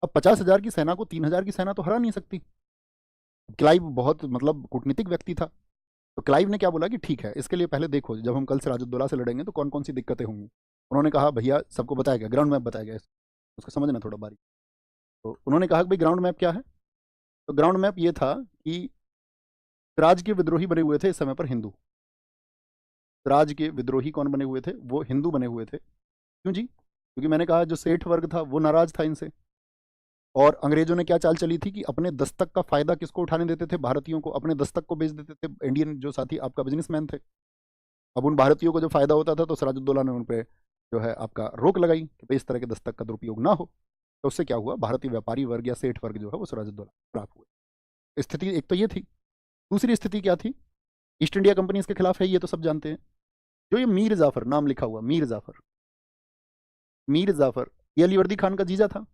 अब 50,000 की सेना को 3,000 की सेना तो हरा नहीं सकती। क्लाइव बहुत मतलब कूटनीतिक व्यक्ति था। तो क्लाइव ने क्या बोला कि ठीक है, इसके लिए पहले देखो जब हम कल सिराजुद्दौला से लड़ेंगे तो कौन कौन सी दिक्कतें होंगी। उन्होंने कहा भैया सबको बताया गया, ग्राउंड मैप बताया गया, उसको समझना थोड़ा बारीक। तो उन्होंने कहा कि भाई ग्राउंड मैप क्या है। तो ग्राउंड मैप ये था कि सिराज के विद्रोही बने हुए थे इस समय पर हिंदू। सिराज के विद्रोही कौन बने हुए थे, वो हिंदू बने हुए थे। क्यों जी? क्योंकि मैंने कहा जो सेठ वर्ग था वो नाराज था इनसे। और अंग्रेजों ने क्या चाल चली थी कि अपने दस्तक का फायदा किसको उठाने देते थे, भारतीयों को, अपने दस्तक को बेच देते थे इंडियन जो साथी आपका बिजनेसमैन थे। अब उन भारतीयों को जो फायदा होता था तो सिराजुद्दौला ने उन पे जो है आपका रोक लगाई कि भाई इस तरह के दस्तक का दुरुपयोग ना हो। तो उससे क्या हुआ, भारतीय व्यापारी वर्ग या सेठ वर्ग जो है वो सिराजुद्दौला के खिलाफ हुए। स्थिति एक तो ये थी। दूसरी स्थिति क्या थी, ईस्ट इंडिया कंपनी इसके खिलाफ है, ये तो सब जानते हैं। जो ये मीर जाफर नाम लिखा हुआ, मीर जाफर, मीर जाफर ये अली वर्दी खान का जीजा था।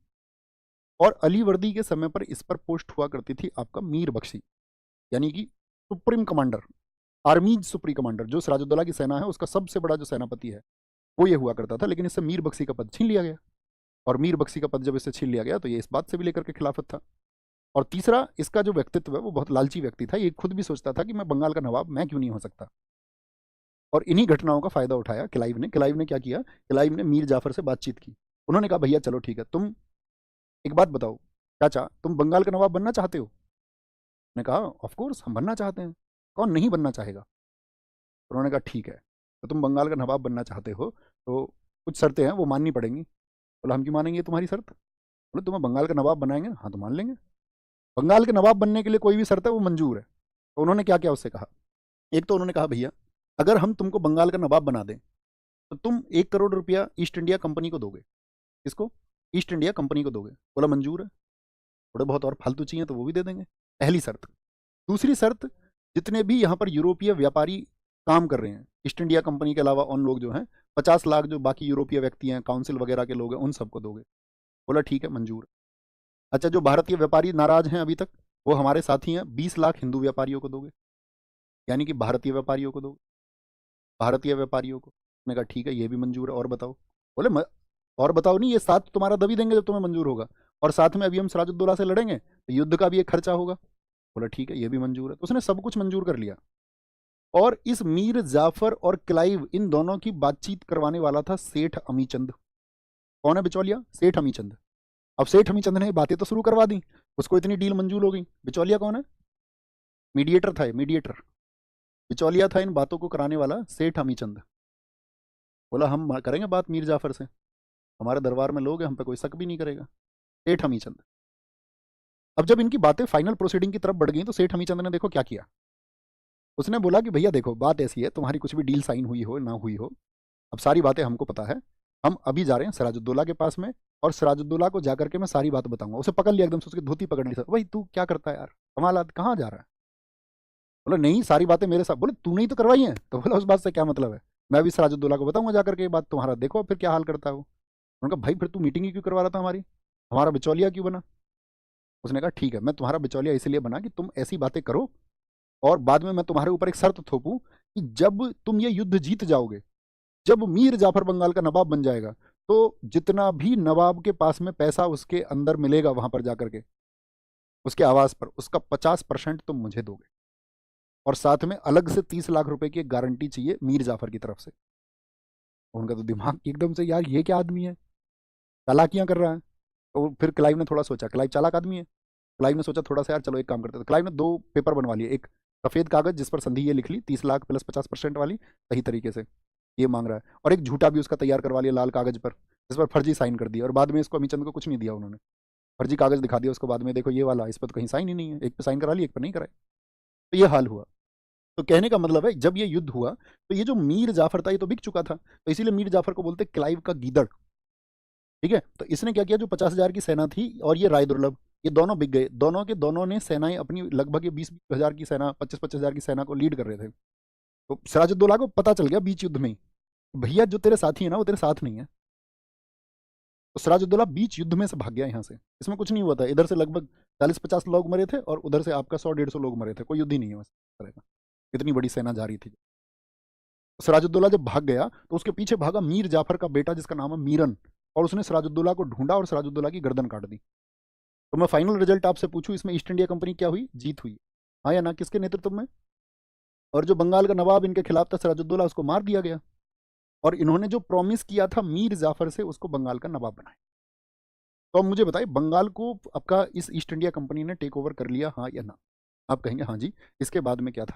और अली वर्दी के समय पर इस पर पोस्ट हुआ करती थी आपका मीर बख्शी, यानी कि सुप्रीम कमांडर, आर्मीज सुप्रीम कमांडर। जो सिराजुद्दौला की सेना है उसका सबसे बड़ा जो सेनापति है वो ये हुआ करता था। लेकिन इससे मीर बख्शी का पद छीन लिया गया। और मीर बख्शी का पद जब इससे छीन लिया गया तो ये इस बात से भी लेकर के खिलाफत था। और तीसरा, इसका जो व्यक्तित्व है वो बहुत लालची व्यक्ति था। ये खुद भी सोचता था कि मैं बंगाल का नवाब मैं क्यों नहीं हो सकता। और इन्हीं घटनाओं का फायदा उठाया क्लाइव ने क्या किया, क्लाइव ने मीर जाफर से बातचीत की। उन्होंने कहा भैया चलो ठीक है, तुम एक बात बताओ चाचा, तुम बंगाल का नवाब बनना चाहते हो? ने कहा ऑफ कोर्स हम बनना चाहते हैं, कौन नहीं बनना चाहेगा। तो उन्होंने कहा ठीक है, तो तुम बंगाल का नवाब बनना चाहते हो तो कुछ शर्तें हैं वो माननी पड़ेंगी। बोला हम क्यों मानेंगे तुम्हारी शर्त? बोले तुम्हें बंगाल का नवाब बनाएंगे, हाँ तो मान लेंगे। बंगाल के नवाब बनने के लिए कोई भी शर्त है वो मंजूर है। तो उन्होंने क्या क्या उससे कहा, एक तो उन्होंने कहा भैया अगर हम तुमको बंगाल का नवाब बना दें तो तुम 1 करोड़ रुपया ईस्ट इंडिया कंपनी को दोगे। किसको? ईस्ट इंडिया कंपनी को दोगे। बोला मंजूर है, थोड़े बहुत और फालतू चाहिए तो वो भी दे देंगे, पहली शर्त। दूसरी शर्त, जितने भी यहाँ पर यूरोपीय व्यापारी काम कर रहे हैं ईस्ट इंडिया कंपनी के अलावा उन लोग जो हैं, 50 लाख जो बाकी यूरोपीय व्यक्ति हैं, काउंसिल वगैरह के लोग हैं, उन सबको दोगे। बोला ठीक है मंजूर। अच्छा जो भारतीय व्यापारी नाराज हैं अभी तक वो हमारे साथी हैं, 20 लाख हिंदू व्यापारियों को दोगे, यानी कि भारतीय व्यापारियों को दोगे, भारतीय व्यापारियों को। मैंने कहा ठीक है ये भी मंजूर है, और बताओ। बोले और बताओ नहीं, ये साथ तुम्हारा दबी देंगे जब तुम्हें मंजूर होगा। और साथ में अभी हम सिराजुद्दौला से लड़ेंगे तो युद्ध का भी एक खर्चा होगा। बोला ठीक है ये भी मंजूर है। तो उसने सब कुछ मंजूर कर लिया। और इस मीर जाफर और क्लाइव इन दोनों की बातचीत करवाने वाला था सेठ अमीचंद। कौन है बिचौलिया? सेठ अमीचंद। अब सेठ अमीचंद ने बातें तो शुरू करवा दी, उसको इतनी डील मंजूर हो गई। बिचौलिया कौन है? मीडिएटर था, मीडिएटर, बिचौलिया था इन बातों को कराने वाला सेठ अमीचंद। बोला हम करेंगे बात मीर जाफर से, हमारे दरबार में लोग हैं, हम पे कोई शक भी नहीं करेगा। सेठ हमीचंद। अब जब इनकी बातें फाइनल प्रोसीडिंग की तरफ बढ़ गई तो सेठ हमीचंद ने देखो क्या किया। उसने बोला कि भैया देखो बात ऐसी है, तुम्हारी कुछ भी डील साइन हुई हो ना हुई हो, अब सारी बातें हमको पता है। हम अभी जा रहे हैं सिराजुद्दौला के पास में, और सिराजुद्दौला को जाकर के मैं सारी बात बताऊंगा। उसे पकड़ लिया एकदम से, उसकी धोती पकड़ ली। सर भाई तू क्या करता है यार, कमाल, कहाँ जा रहा है? बोला नहीं सारी बातें मेरे साथ। बोले तूने ही तो करवाई है। तो बोला उस बात से क्या मतलब है, मैं भी सिराजुद्दौला को बताऊंगा जाकर के ये बात, तुम्हारा देखो फिर क्या हाल करता है वो। उन्होंने कहा भाई फिर तू मीटिंग ही क्यों करवा रहा था हमारी, हमारा बिचौलिया क्यों बना? उसने कहा ठीक है मैं तुम्हारा बिचौलिया इसलिए बना कि तुम ऐसी बातें करो और बाद में मैं तुम्हारे ऊपर एक शर्त थोपूं कि जब तुम ये युद्ध जीत जाओगे, जब मीर जाफर बंगाल का नवाब बन जाएगा, तो जितना भी नवाब के पास में पैसा उसके अंदर मिलेगा वहां पर जाकर के उसके आवास पर, उसका 50% तुम मुझे दोगे। और साथ में अलग से 30 लाख रुपए की एक गारंटी चाहिए मीर जाफर की तरफ से। उनका तो दिमाग एकदम से, यार ये क्या आदमी है, चालाकियां कर रहा है। तो फिर क्लाइव ने थोड़ा सोचा, क्लाइव चालाक आदमी है। क्लाइव ने सोचा थोड़ा सा यार चलो एक काम करते हैं। तो क्लाइव ने 2 पेपर बनवा लिए, एक सफेद कागज जिस पर संधि ये लिख ली 30 लाख प्लस 50% वाली सही तरीके से ये मांग रहा है, और एक झूठा भी उसका तैयार करवा लिया लाल कागज पर जिस पर फर्जी साइन कर दिया। और बाद में इसको अमीचंद को कुछ नहीं दिया उन्होंने, फर्जी कागज दिखा दिया उसको बाद में, देखो ये वाला, इस पर तो कहीं साइन ही नहीं है, एक पे साइन करा लिया एक पर नहीं कराए। तो ये हाल हुआ। तो कहने का मतलब है जब ये युद्ध हुआ तो ये जो मीर जाफर था ये तो बिक चुका था, तो इसीलिए मीर जाफर को बोलते क्लाइव का गीदड़। ठीक है, तो इसने क्या किया, जो 50,000 की सेना थी और ये राय दुर्लभ, ये दोनों बिक गए। दोनों के दोनों ने सेनाएं अपनी लगभग ये 20-20 हजार की सेना, 25-25 हजार की सेना को लीड कर रहे थे। तो सिराजुद्दौला को पता चल गया बीच युद्ध में ही, भैया जो तेरे साथी है ना वो तेरे साथ नहीं है। तो सिराजुद्दौला बीच युद्ध में से भाग गया यहाँ से। इसमें कुछ नहीं हुआ था, इधर से लगभग 40-50 लोग मरे थे और उधर से आपका 100-150 लोग मरे थे, कोई युद्ध ही नहीं है वैसे तरह का, इतनी बड़ी सेना जा रही थी। सिराजुद्दौला जब भाग गया तो उसके पीछे भागा मीर जाफर का बेटा जिसका नाम है मीरन, और उसने सिराजुद्दौला को ढूंढा और सिराजुद्दौला की गर्दन काट दी। तो मैं फाइनल रिजल्ट आपसे पूछूं, इसमें ईस्ट इंडिया कंपनी क्या हुई? जीत हुई, हाँ या ना? किसके नेतृत्व में? और जो बंगाल का नवाब इनके खिलाफ था सिराजुद्दौला, उसको मार दिया गया। और इन्होंने जो प्रॉमिस किया था मीर जाफर से, उसको बंगाल का नवाब बनाया। तो अब मुझे बताइए, बंगाल को आपका इस ईस्ट इंडिया कंपनी ने टेक ओवर कर लिया, हाँ या ना? आप कहेंगे हाँ जी। इसके बाद में क्या था?